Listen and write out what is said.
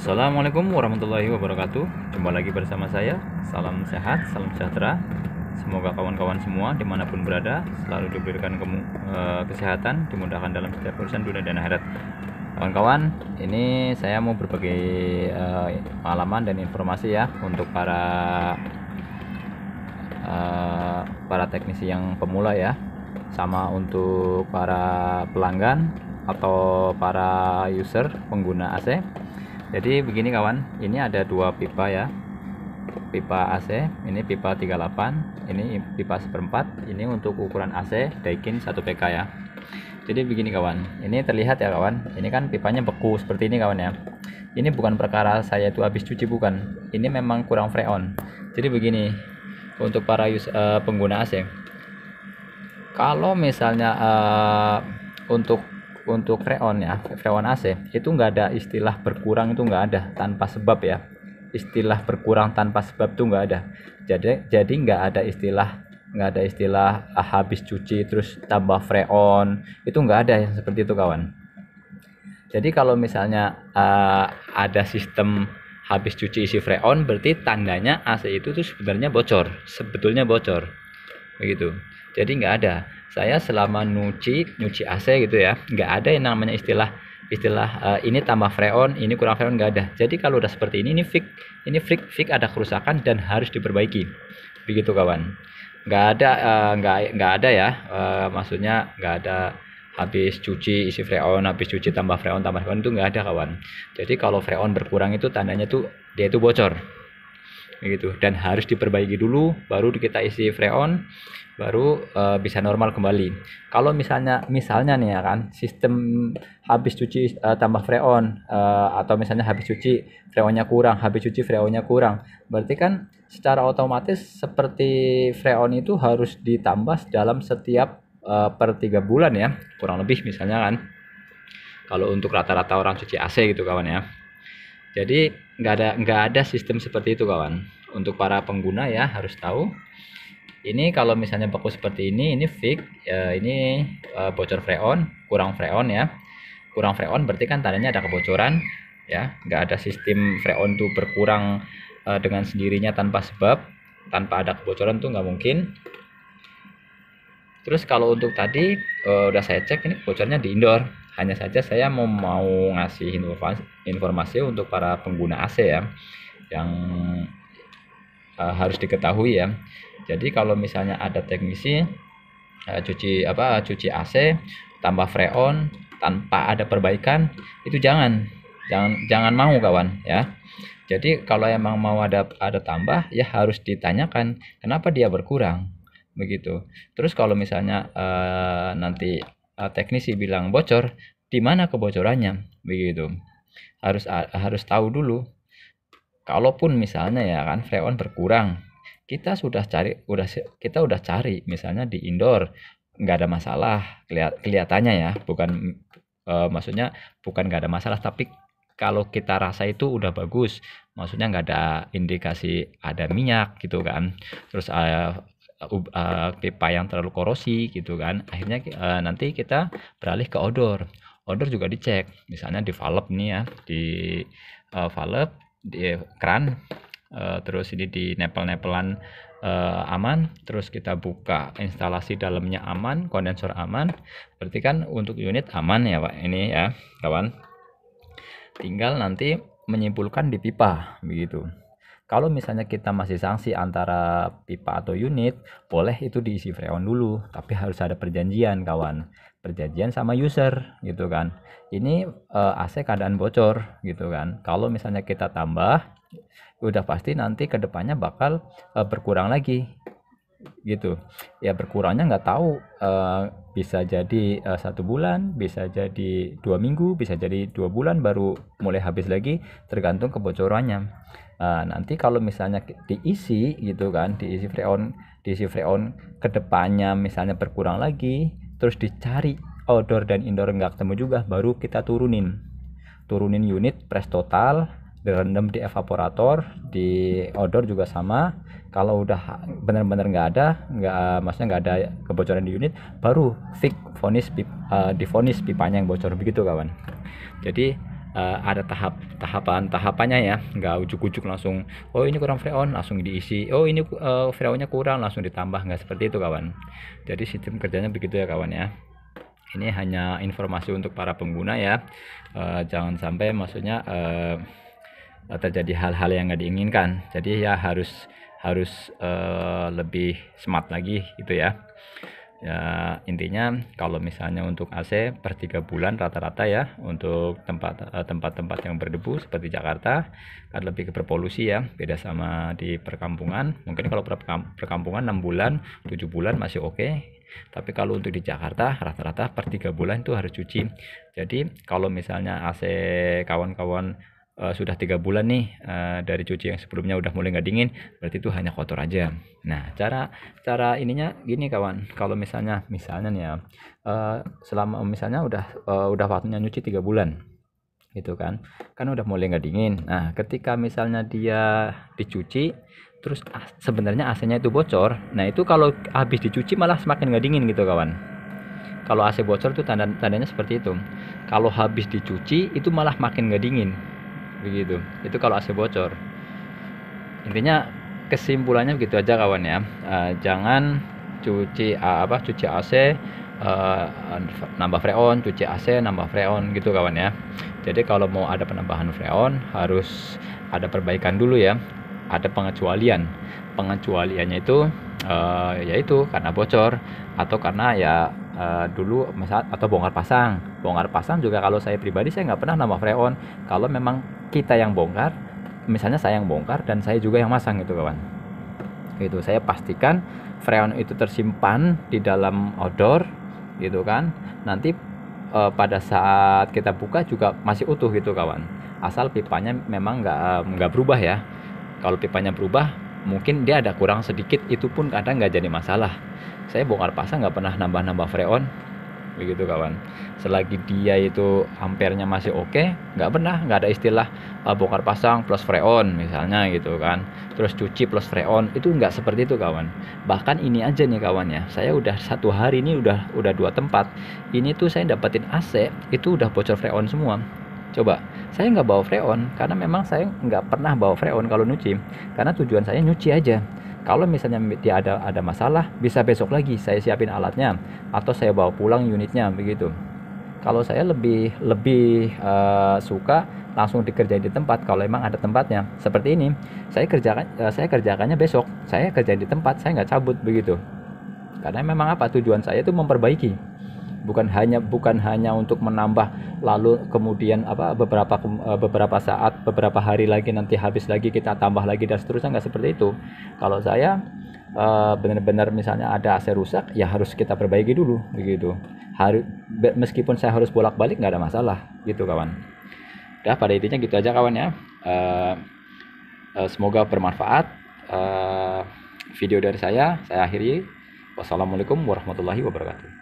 Assalamualaikum warahmatullahi wabarakatuh. Jumpa lagi bersama saya. Salam sehat, salam sejahtera. Semoga kawan-kawan semua dimanapun berada selalu diberikan kesehatan, dimudahkan dalam setiap urusan dunia dan akhirat. Kawan-kawan, ini saya mau berbagi pengalaman dan informasi ya untuk para teknisi yang pemula ya, sama untuk para pelanggan atau para user pengguna AC. Jadi begini kawan, ini ada dua pipa ya, pipa AC, ini pipa 38, ini pipa 1/4, ini untuk ukuran AC Daikin 1 PK ya. Jadi begini kawan, ini terlihat ya kawan, ini kan pipanya beku seperti ini kawan ya. Ini bukan perkara saya itu habis cuci, bukan, ini memang kurang freon. Jadi begini, untuk para pengguna AC, kalau misalnya untuk freon ya, freon AC itu nggak ada istilah berkurang, itu nggak ada tanpa sebab ya. Istilah berkurang tanpa sebab itu nggak ada. Jadi nggak ada istilah habis cuci terus tambah freon, itu nggak ada yang seperti itu kawan. Jadi kalau misalnya ada sistem habis cuci isi freon, berarti tandanya AC itu tuh sebetulnya bocor begitu. Jadi nggak ada, saya selama nyuci AC gitu ya, nggak ada yang namanya istilah ini tambah freon, ini kurang freon, nggak ada. Jadi kalau udah seperti ini fix ada kerusakan dan harus diperbaiki begitu kawan. Nggak ada ya, maksudnya nggak ada habis cuci isi freon, habis cuci tambah freon itu nggak ada kawan. Jadi kalau freon berkurang itu tandanya tuh dia itu bocor begitu, dan harus diperbaiki dulu baru kita isi freon, baru bisa normal kembali. Kalau misalnya nih ya kan, sistem habis cuci tambah freon, atau misalnya habis cuci freonnya kurang, berarti kan secara otomatis seperti freon itu harus ditambah dalam setiap per 3 bulan ya, kurang lebih misalnya kan, kalau untuk rata-rata orang cuci AC gitu kawan ya. Jadi nggak ada sistem seperti itu kawan. Untuk para pengguna ya harus tahu. Ini kalau misalnya beku seperti ini fix ya, ini bocor freon, kurang freon ya. Kurang freon berarti kan tandanya ada kebocoran ya. Nggak ada sistem freon tuh berkurang dengan sendirinya tanpa sebab, tanpa ada kebocoran tuh nggak mungkin. Terus kalau untuk tadi udah saya cek, ini bocornya di indoor. Hanya saja saya mau ngasih informasi untuk para pengguna AC ya, yang harus diketahui ya. Jadi kalau misalnya ada teknisi cuci AC tambah freon tanpa ada perbaikan, itu jangan mau kawan ya. Jadi kalau emang mau ada tambah ya harus ditanyakan kenapa dia berkurang begitu. Terus kalau misalnya nanti teknisi bilang bocor, di mana kebocorannya begitu. Harus tahu dulu. Kalaupun misalnya ya kan freon berkurang, kita udah cari misalnya di indoor, nggak ada masalah kelihatannya ya, maksudnya bukan nggak ada masalah, tapi kalau kita rasa itu udah bagus, maksudnya nggak ada indikasi ada minyak gitu kan, terus pipa yang terlalu korosi gitu kan, akhirnya nanti kita beralih ke odor juga dicek, misalnya di valve nih ya, di valve, di keran, terus ini di nepelan aman, terus kita buka instalasi dalamnya aman, kondensor aman, berarti kan untuk unit aman ya Pak ini ya kawan. Tinggal nanti menyimpulkan di pipa begitu. Kalau misalnya kita masih sanksi antara pipa atau unit, boleh itu diisi freon dulu, tapi harus ada perjanjian kawan, perjanjian sama user gitu kan. Ini AC keadaan bocor gitu kan. Kalau misalnya kita tambah, udah pasti nanti kedepannya bakal berkurang lagi gitu ya. Berkurangnya nggak tahu, bisa jadi 1 bulan, bisa jadi 2 minggu, bisa jadi 2 bulan baru mulai habis lagi, tergantung kebocorannya. Nanti kalau misalnya diisi gitu kan, diisi freon kedepannya misalnya berkurang lagi, terus dicari outdoor dan indoor nggak ketemu juga, baru kita turunin unit, press total, direndam di evaporator, di outdoor juga sama. Kalau udah benar-benar maksudnya nggak ada kebocoran di unit, baru divonis pipanya yang bocor begitu kawan. Jadi ada tahapannya ya, nggak ujuk-ujuk langsung, oh ini kurang freon langsung diisi, oh ini freonnya kurang langsung ditambah, nggak seperti itu kawan. Jadi sistem kerjanya begitu ya kawan ya. Ini hanya informasi untuk para pengguna ya, jangan sampai maksudnya terjadi hal-hal yang nggak diinginkan. Jadi ya harus lebih smart lagi gitu ya. Ya intinya kalau misalnya untuk AC per 3 bulan rata-rata ya, untuk tempat-tempat yang berdebu seperti Jakarta kan lebih ke berpolusi ya, beda sama di perkampungan. Mungkin kalau perkampungan 6 bulan 7 bulan masih oke, tapi kalau untuk di Jakarta rata-rata per 3 bulan itu harus cuci. Jadi kalau misalnya AC kawan-kawan sudah 3 bulan nih dari cuci yang sebelumnya udah mulai nggak dingin, berarti itu hanya kotor aja. Nah cara ininya gini kawan, kalau misalnya nih ya, selama misalnya udah waktunya nyuci 3 bulan gitu kan udah mulai nggak dingin. Nah ketika misalnya dia dicuci terus sebenarnya AC-nya itu bocor, nah itu kalau habis dicuci malah semakin nggak dingin gitu kawan. Kalau AC bocor itu tandanya seperti itu, kalau habis dicuci itu malah makin nggak dingin begitu. Itu kalau AC bocor. Intinya kesimpulannya begitu aja kawan ya. Jangan cuci AC nambah freon, cuci AC nambah freon gitu kawan ya. Jadi kalau mau ada penambahan freon harus ada perbaikan dulu ya, ada pengecualian. Pengecualiannya itu yaitu karena bocor atau karena ya dulu atau bongkar pasang juga. Kalau saya pribadi saya nggak pernah nambah freon kalau memang kita yang bongkar, misalnya saya yang bongkar dan saya juga yang masang gitu kawan. Gitu, saya pastikan freon itu tersimpan di dalam odor gitu kan. Nanti pada saat kita buka juga masih utuh gitu kawan. Asal pipanya memang nggak berubah ya. Kalau pipanya berubah, mungkin dia ada kurang sedikit, itu pun kadang nggak jadi masalah. Saya bongkar pasang nggak pernah nambah freon begitu kawan. Selagi dia itu ampernya masih oke, nggak ada istilah bongkar pasang plus freon misalnya gitu kan, terus cuci plus freon, itu nggak seperti itu kawan. Bahkan ini aja nih kawan ya, saya udah 1 hari ini udah 2 tempat ini tuh saya dapetin AC itu udah bocor freon semua. Coba, saya nggak bawa freon karena memang saya nggak pernah bawa freon kalau nyuci, karena tujuan saya nyuci aja. Kalau misalnya dia ada masalah, bisa besok lagi saya siapin alatnya atau saya bawa pulang unitnya begitu. Kalau saya lebih suka langsung dikerjain di tempat kalau emang ada tempatnya. Seperti ini, saya kerjakannya besok, saya kerjain di tempat, saya nggak cabut begitu. Karena memang tujuan saya itu memperbaiki, bukan hanya untuk menambah lalu kemudian beberapa saat, beberapa hari lagi nanti habis lagi kita tambah lagi dan seterusnya. Nggak seperti itu. Kalau saya benar-benar misalnya ada AC rusak ya harus kita perbaiki dulu begitu. Meskipun saya harus bolak-balik nggak ada masalah gitu kawan. Dah, pada intinya gitu aja kawan ya. Semoga bermanfaat video dari saya akhiri. Wassalamualaikum warahmatullahi wabarakatuh.